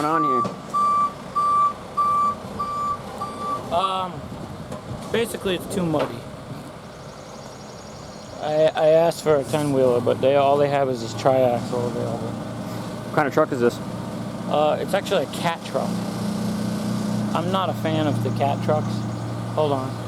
going on here? Basically it's too muddy. I asked for a 10-wheeler, but all they have is this triaxle available. What kind of truck is this? It's actually a cat truck. I'm not a fan of the cat trucks. Hold on.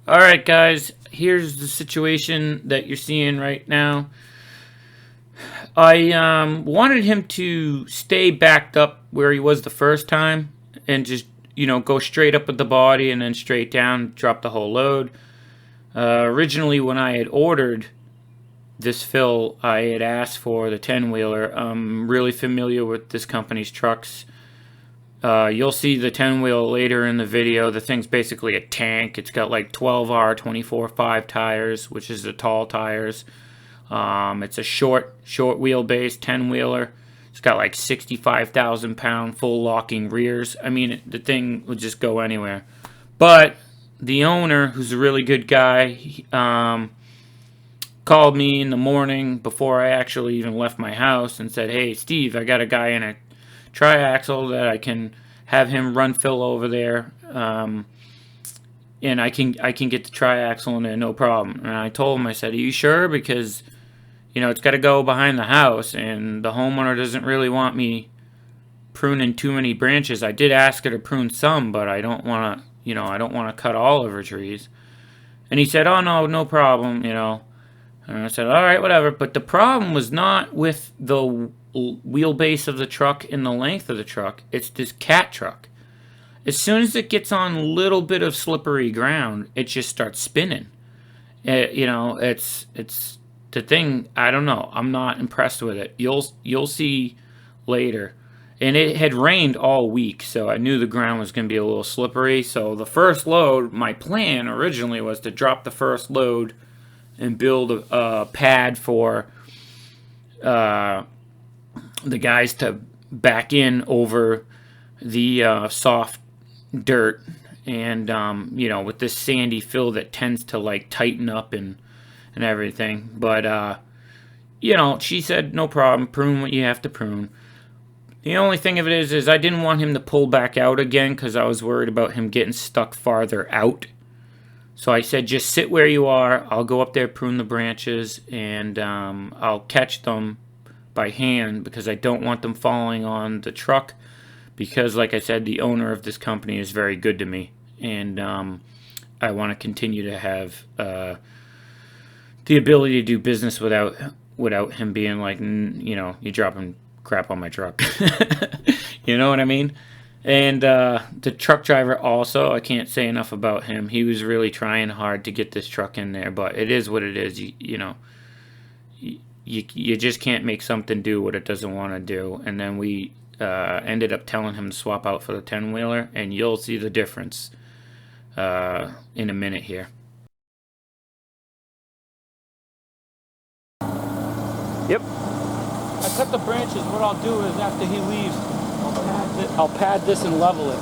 Alright guys, here's the situation that you're seeing right now. I wanted him to stay backed up where he was the first time and just, go straight up with the body and then straight down, drop the whole load. Originally, when I had ordered this fill, I had asked for the 10-wheeler. I'm really familiar with this company's trucks. You'll see the 10-wheel later in the video. The thing's basically a tank. It's got like 12R 24/5 tires, which is the tall tires. It's a short wheelbase 10-wheeler. It's got like 65,000 pound full locking rears. I mean, the thing would just go anywhere. But the owner, who's a really good guy, called me in the morning before I actually even left my house and said, "Hey, Steve, I got a guy in a triaxle that I can have him run fill over there, and I can get the triaxle in there, no problem." And I told him, I said, "Are you sure? Because it's got to go behind the house, and the homeowner doesn't really want me pruning too many branches. I did ask her to prune some, but I don't want to, I don't want to cut all of her trees." And he said, "Oh, no problem, And I said, "All right, whatever." But the problem was not with the wheelbase of the truck and the length of the truck. It's this cat truck. As soon as it gets on a little bit of slippery ground, it just starts spinning. It's the thing. I don't know. I'm not impressed with it. You'll see later. And it had rained all week, so I knew the ground was going to be a little slippery. So the first load, my plan originally was to drop the first load and build a pad for the guys to back in over the soft dirt, and with this sandy fill that tends to like tighten up and everything. But she said, "No problem, prune what you have to prune." The only thing of it is I didn't want him to pull back out again because I was worried about him getting stuck farther out. So I said, "Just sit where you are. I'll go up there, prune the branches, and I'll catch them by hand because I don't want them falling on the truck, because, like I said, the owner of this company is very good to me, and I want to continue to have the ability to do business without him being like, you're dropping crap on my truck." You know what I mean? And the truck driver also, I can't say enough about him. He was really trying hard to get this truck in there, but it is what it is. You just can't make something do what it doesn't want to do. And then we ended up telling him to swap out for the 10-wheeler, and you'll see the difference in a minute here. Yep. I cut the branches. What I'll do is after he leaves, I'll pad this and level it.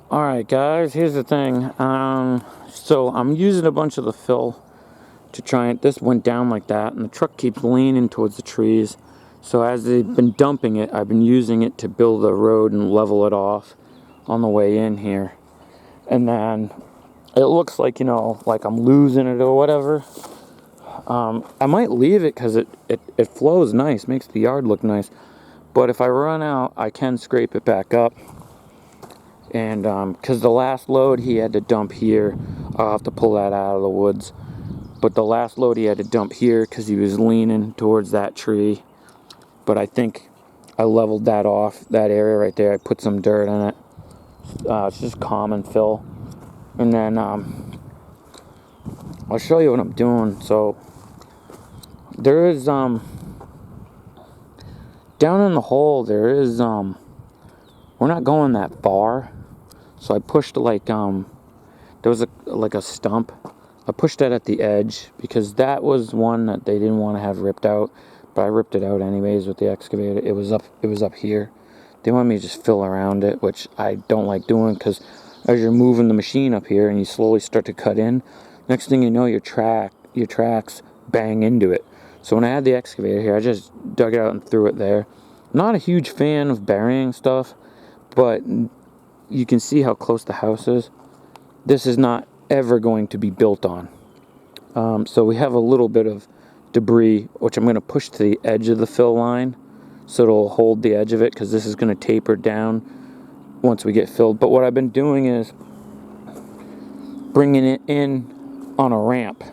Alright guys, here's the thing. So I'm using a bunch of the fill to try it. This went down like that, and the truck keeps leaning towards the trees. So as they've been dumping it, I've been using it to build a road and level it off on the way in here. And then it looks like, you know, like I'm losing it or whatever. I might leave it because it flows nice, makes the yard look nice. But if I run out, I can scrape it back up. And because the last load he had to dump here, I'll have to pull that out of the woods. But the last load he had to dump here because he was leaning towards that tree. But I think I leveled that off, that area right there. I put some dirt in it. It's just common fill. And then I'll show you what I'm doing. So there is down in the hole there is we're not going that far. So I pushed like there was a stump. I pushed that at the edge because that was one that they didn't want to have ripped out, but I ripped it out anyways with the excavator. It was up here. They wanted me to just fill around it, which I don't like doing because as you're moving the machine up here and you slowly start to cut in, next thing you know your tracks bang into it. So when I had the excavator here, I just dug it out and threw it there. Not a huge fan of burying stuff, but you can see how close the house is. This is not ever going to be built on. So we have a little bit of debris, which I'm going to push to the edge of the fill line so it'll hold the edge of it, because this is going to taper down once we get filled. But what I've been doing is bringing it in on a ramp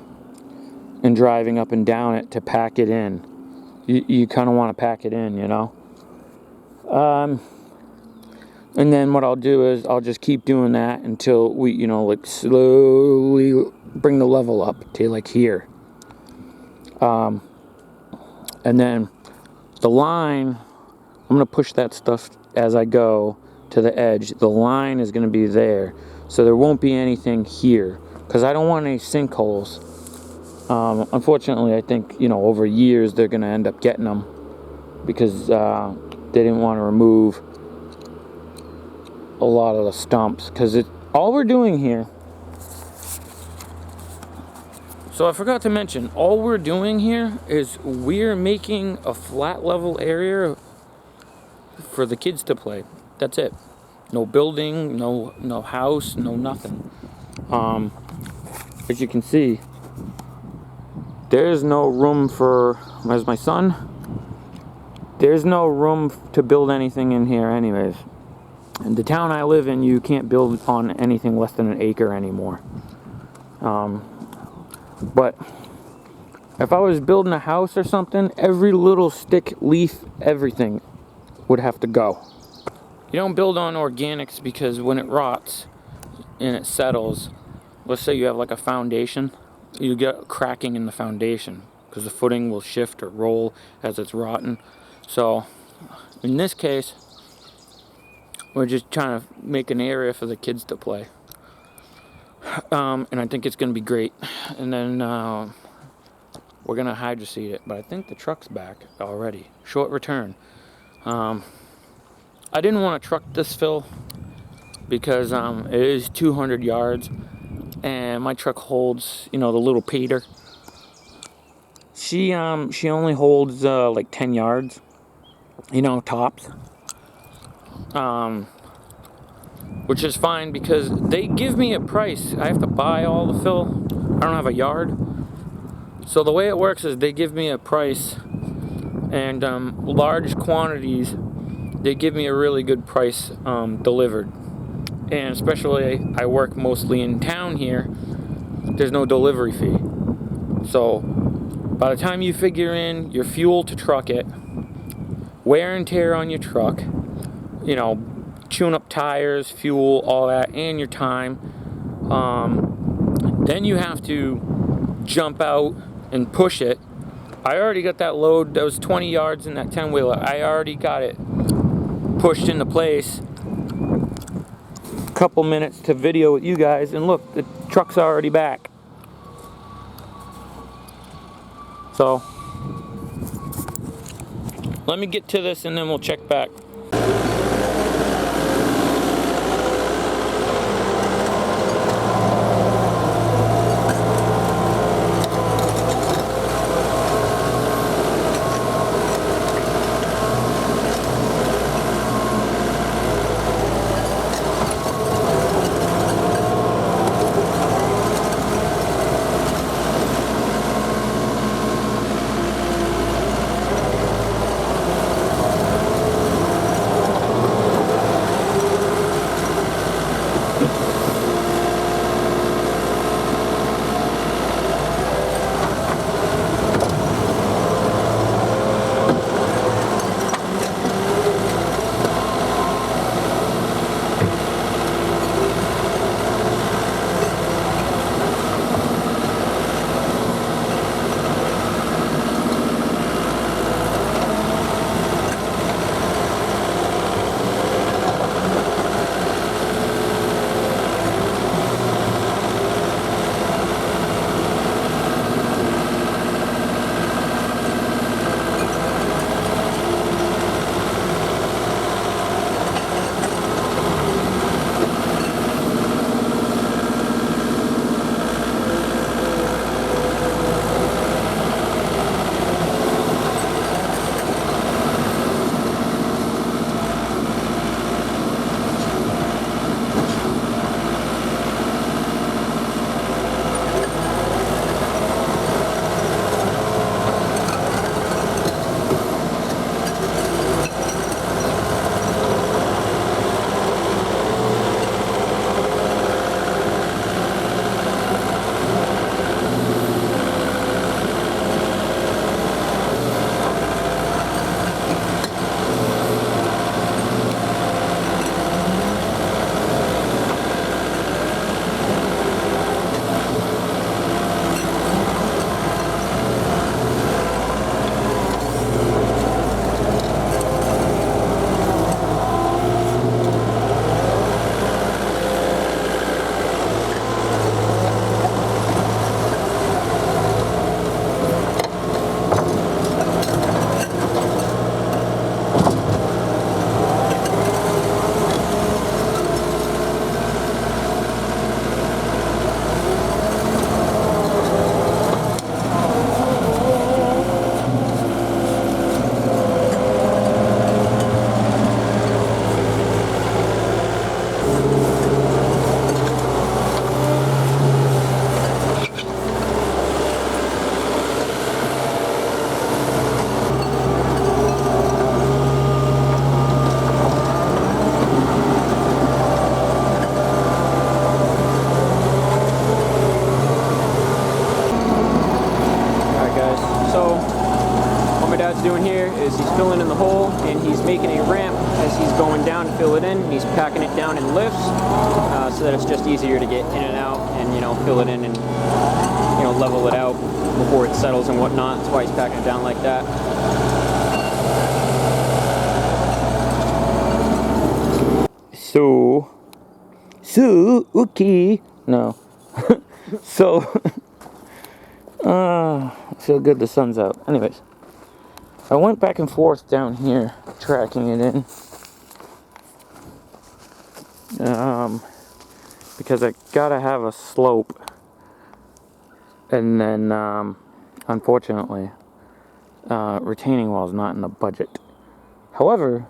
and driving up and down it to pack it in. You kind of want to pack it in, you know. And then what I'll do is I'll just keep doing that until we, you know, like slowly bring the level up to like here. And then the line, I'm going to push that stuff as I go to the edge. The line is going to be there. So there won't be anything here because I don't want any sinkholes. Unfortunately, I think, you know, over years they're going to end up getting them because they didn't want to remove a lot of the stumps, because all we're doing here. So I forgot to mention, all we're doing here is we're making a flat level area for the kids to play. That's it. No building, no house, no nothing. As you can see, there's no room for, as my son, there's no room to build anything in here anyways. In the town I live in, you can't build on anything less than an acre anymore. But if I was building a house or something, every little stick, leaf, everything would have to go. You don't build on organics because when it rots and it settles, let's say you have like a foundation, you get cracking in the foundation because the footing will shift or roll as it's rotten. So in this case, we're just trying to make an area for the kids to play. And I think it's going to be great. And then we're going to hydroseed it. But I think the truck's back already. Short return. I didn't want to truck this fill because it is 200 yards. And my truck holds, you know, the little Peter. She only holds like 10 yards. You know, tops. Which is fine because they give me a price. I have to buy all the fill. I don't have a yard. So the way it works is they give me a price, and large quantities, they give me a really good price delivered. And especially I work mostly in town here, there's no delivery fee. So by the time you figure in your fuel to truck it, wear and tear on your truck, you know, tune up tires, fuel, all that, and your time. Then you have to jump out and push it. I already got that load, that was 20 yards in that 10-wheeler. I already got it pushed into place. A couple minutes to video with you guys, and look, the truck's already back. So, let me get to this and then we'll check back. the hole, and he's making a ramp as he's going down to fill it in. And he's packing it down in lifts so that it's just easier to get in and out and, you know, fill it in and, you know, level it out before it settles and whatnot. That's why he's packing it down like that. Okay. No. So, I feel good the sun's out. Anyways, I went back and forth down here, tracking it in. Because I gotta have a slope. And then, unfortunately, retaining wall is not in the budget. However,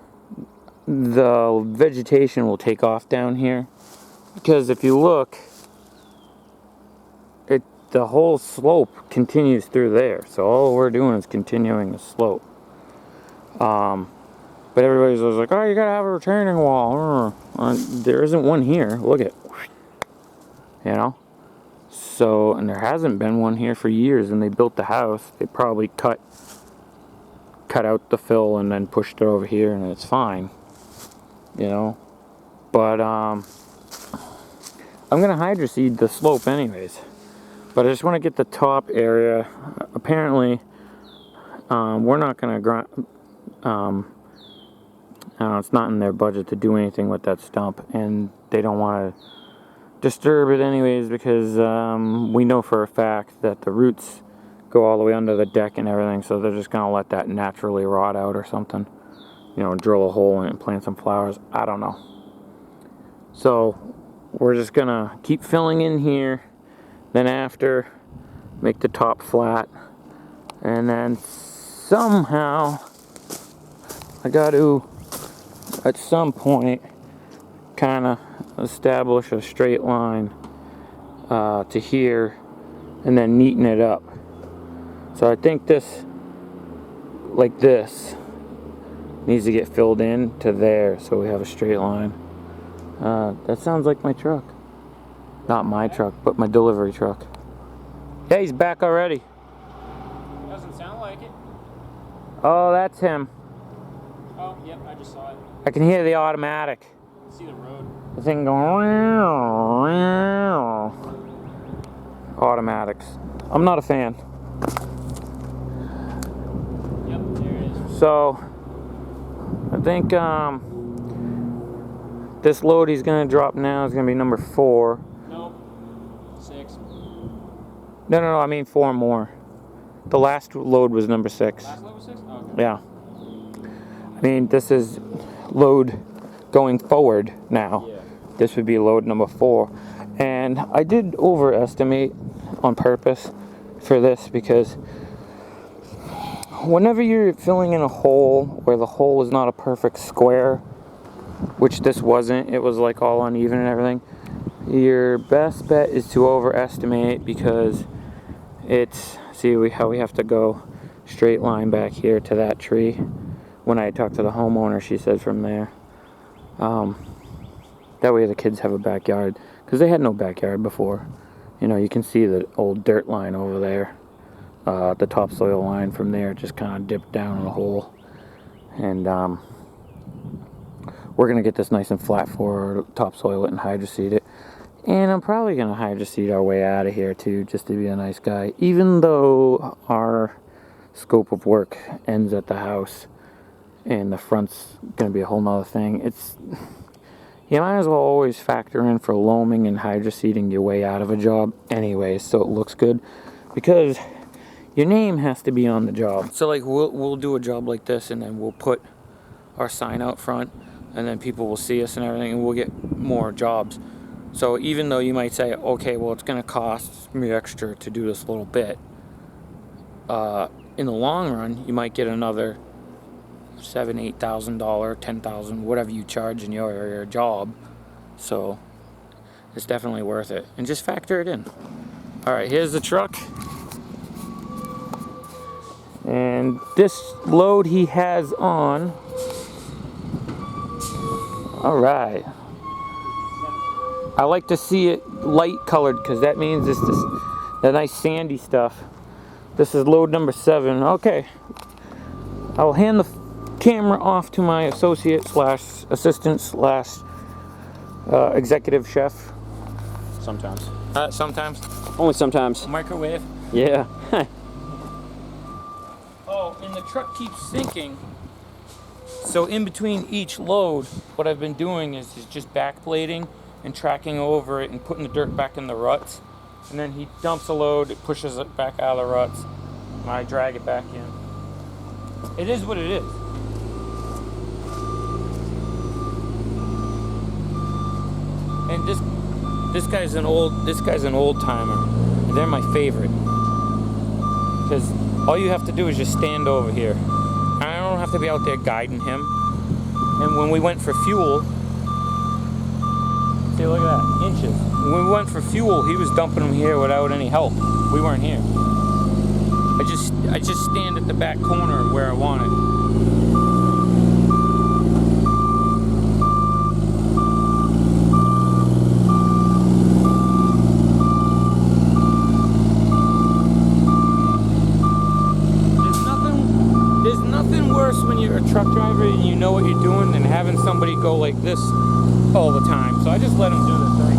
the vegetation will take off down here. Because if you look, the whole slope continues through there. So all we're doing is continuing the slope. But everybody's always like, oh, you gotta have a retaining wall. There isn't one here. Look at, you know? So, and there hasn't been one here for years. And they built the house. They probably cut out the fill and then pushed it over here, and it's fine. You know? But, I'm gonna hydroseed the slope anyways. But I just want to get the top area. Apparently, we're not going to grind. It's not in their budget to do anything with that stump, and they don't want to disturb it anyways because we know for a fact that the roots go all the way under the deck and everything. So they're just going to let that naturally rot out or something. You know, drill a hole in it and plant some flowers. I don't know. So we're just going to keep filling in here. Then after, make the top flat, and then somehow I got to, at some point, kind of establish a straight line to here, and then neaten it up. So I think this, like this, needs to get filled in to there, so we have a straight line. That sounds like my truck. Not my truck, but my delivery truck. Yeah, he's back already. Doesn't sound like it. Oh, that's him. Oh, yep, I just saw it. I can hear the automatic. See the road. The thing going. Automatics. I'm not a fan. Yep, there it is. So, I think this load he's going to drop now is going to be number 4. Nope. 6. No, I mean 4 more. The last load was number 6. Last load was 6? Oh, okay. Yeah. I mean, this is load going forward now. Yeah. This would be load number 4. And I did overestimate on purpose for this because whenever you're filling in a hole where the hole is not a perfect square, which this wasn't, it was like all uneven and everything, your best bet is to overestimate because it's, see how we have to go straight line back here to that tree. When I talked to the homeowner, she said from there. That way the kids have a backyard, because they had no backyard before. You know, you can see the old dirt line over there. The topsoil line from there just kind of dipped down in a hole. And we're going to get this nice and flat for topsoil it and hydroseed it. And I'm probably going to hydroseed our way out of here too, just to be a nice guy. Even though our scope of work ends at the house and the front's going to be a whole nother thing. You might as well always factor in for loaming and hydroseeding your way out of a job anyway, so it looks good. Because your name has to be on the job. So like we'll do a job like this and then we'll put our sign out front and then people will see us and everything and we'll get more jobs. So even though you might say, okay, well, it's going to cost me extra to do this little bit, in the long run, you might get another $7,000, $8,000, $10,000, whatever you charge in your job. So it's definitely worth it. And just factor it in. All right, here's the truck. And this load he has on. All right. I like to see it light colored because that means it's the nice sandy stuff. This is load number 7. Okay. I'll hand the camera off to my associate slash assistant slash executive chef. Sometimes. Sometimes. Only sometimes. Microwave. Yeah. Oh, and the truck keeps sinking. So in between each load, what I've been doing is just backblading and tracking over it and putting the dirt back in the ruts. And then he dumps a load, it pushes it back out of the ruts, and I drag it back in. It is what it is. And this guy's an old timer. They're my favorite. Because all you have to do is just stand over here. I don't have to be out there guiding him. And when we went for fuel, see, look at that, inches. When we went for fuel, he was dumping them here without any help. We weren't here. I just stand at the back corner where I want it. There's nothing worse when you're a truck driver and you know what you're doing than having somebody go like this all the time. So I just let him do the thing.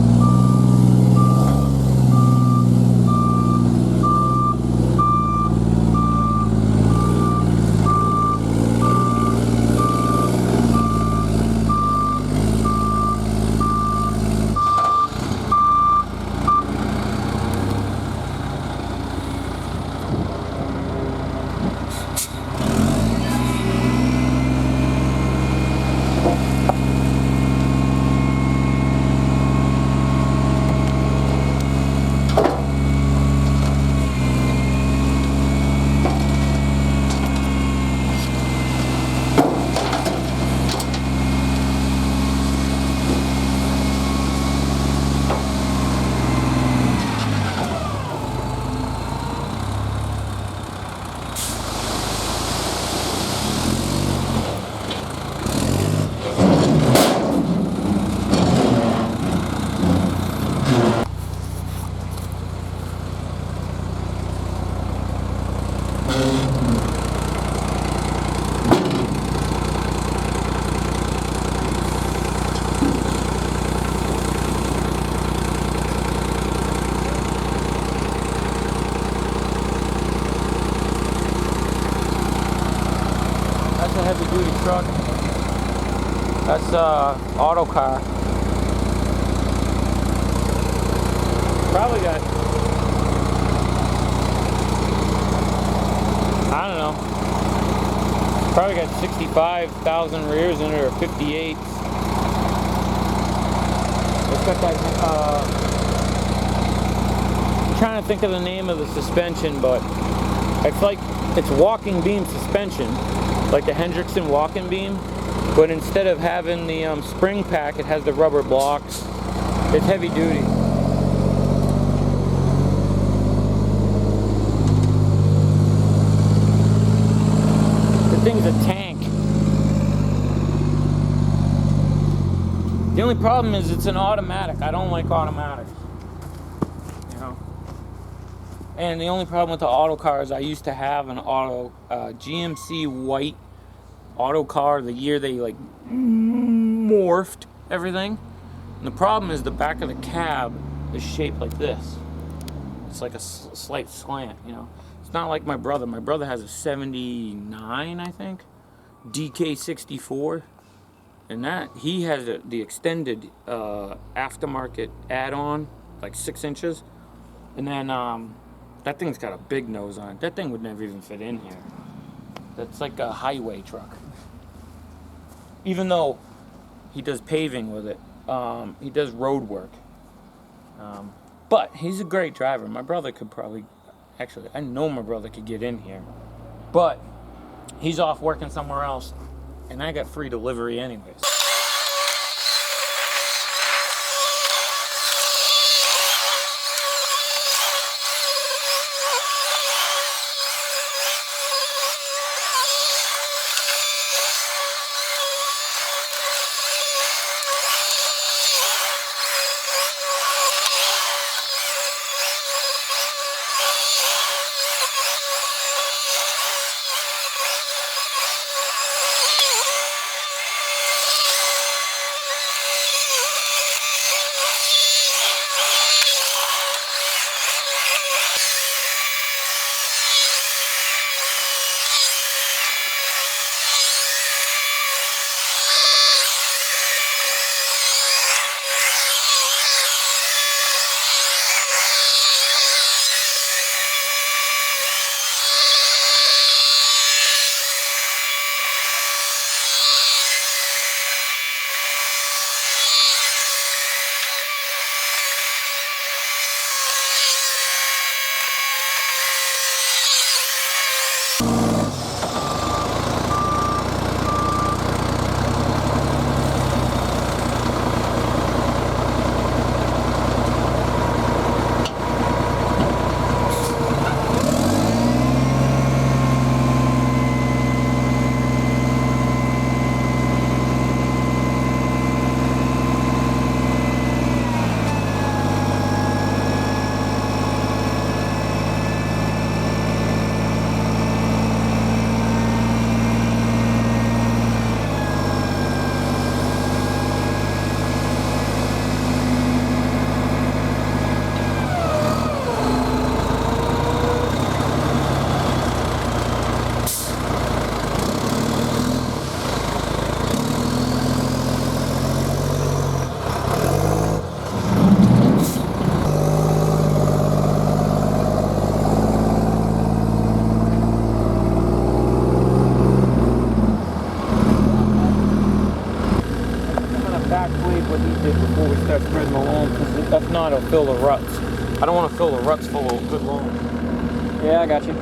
That's a heavy duty truck. That's auto car. Probably got, I don't know, probably got 65,000 rears in it, or 58. It's got that, I'm trying to think of the name of the suspension, but it's like, it's walking beam suspension, like the Hendrickson walking beam, but instead of having the spring pack, it has the rubber blocks. It's heavy duty. The thing's a tank. The only problem is it's an automatic. I don't like automatics. You know? And the only problem with the auto car is I used to have an auto GMC white auto car the year they like morphed everything. And the problem is the back of the cab is shaped like this. It's like a slight slant, you know. It's not like my brother. My brother has a 79, I think, DK64. And that, he has the extended aftermarket add-on, like 6 inches. And then that thing's got a big nose on it. That thing would never even fit in here. That's like a highway truck. Even though he does paving with it, he does road work. But he's a great driver. My brother could probably, actually, I know my brother could get in here. But he's off working somewhere else, and I got free delivery anyways. backblade what he did before we start spreading the loam, because if not, it'll fill the ruts. I don't want to fill the ruts full of good loam. Yeah, I got you.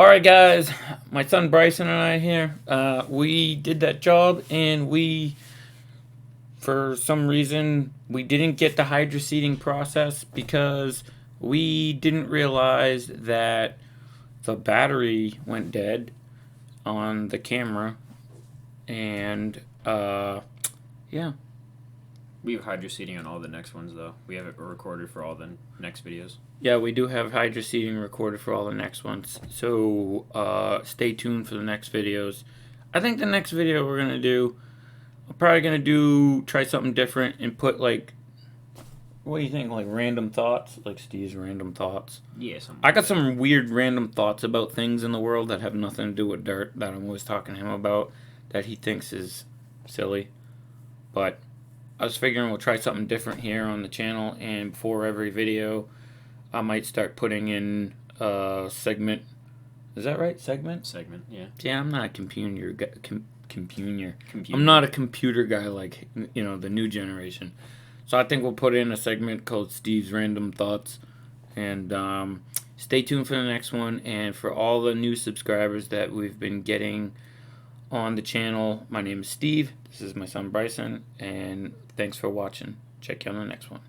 Alright guys, my son Bryson and I here, we did that job and we, for some reason, we didn't get the hydroseeding process because we didn't realize that the battery went dead on the camera, and yeah. We have hydroseeding on all the next ones, though. We have it recorded for all the next videos. Yeah, we do have hydroseeding recorded for all the next ones. So stay tuned for the next videos. I think the next video we're gonna do, I'm probably gonna try something different and put like, what do you think? Like random thoughts, like Steve's random thoughts. Yeah, something. I got some weird random thoughts about things in the world that have nothing to do with dirt that I'm always talking to him about that he thinks is silly, but I was figuring we'll try something different here on the channel, and before every video, I might start putting in a segment. Is that right? Segment? Segment, yeah. Yeah, I'm not a computer guy. I'm not a computer guy like, you know, the new generation. So I think we'll put in a segment called Steve's Random Thoughts, and stay tuned for the next one. And for all the new subscribers that we've been getting on the channel, my name is Steve. This is my son Bryson, and thanks for watching. Check you on the next one.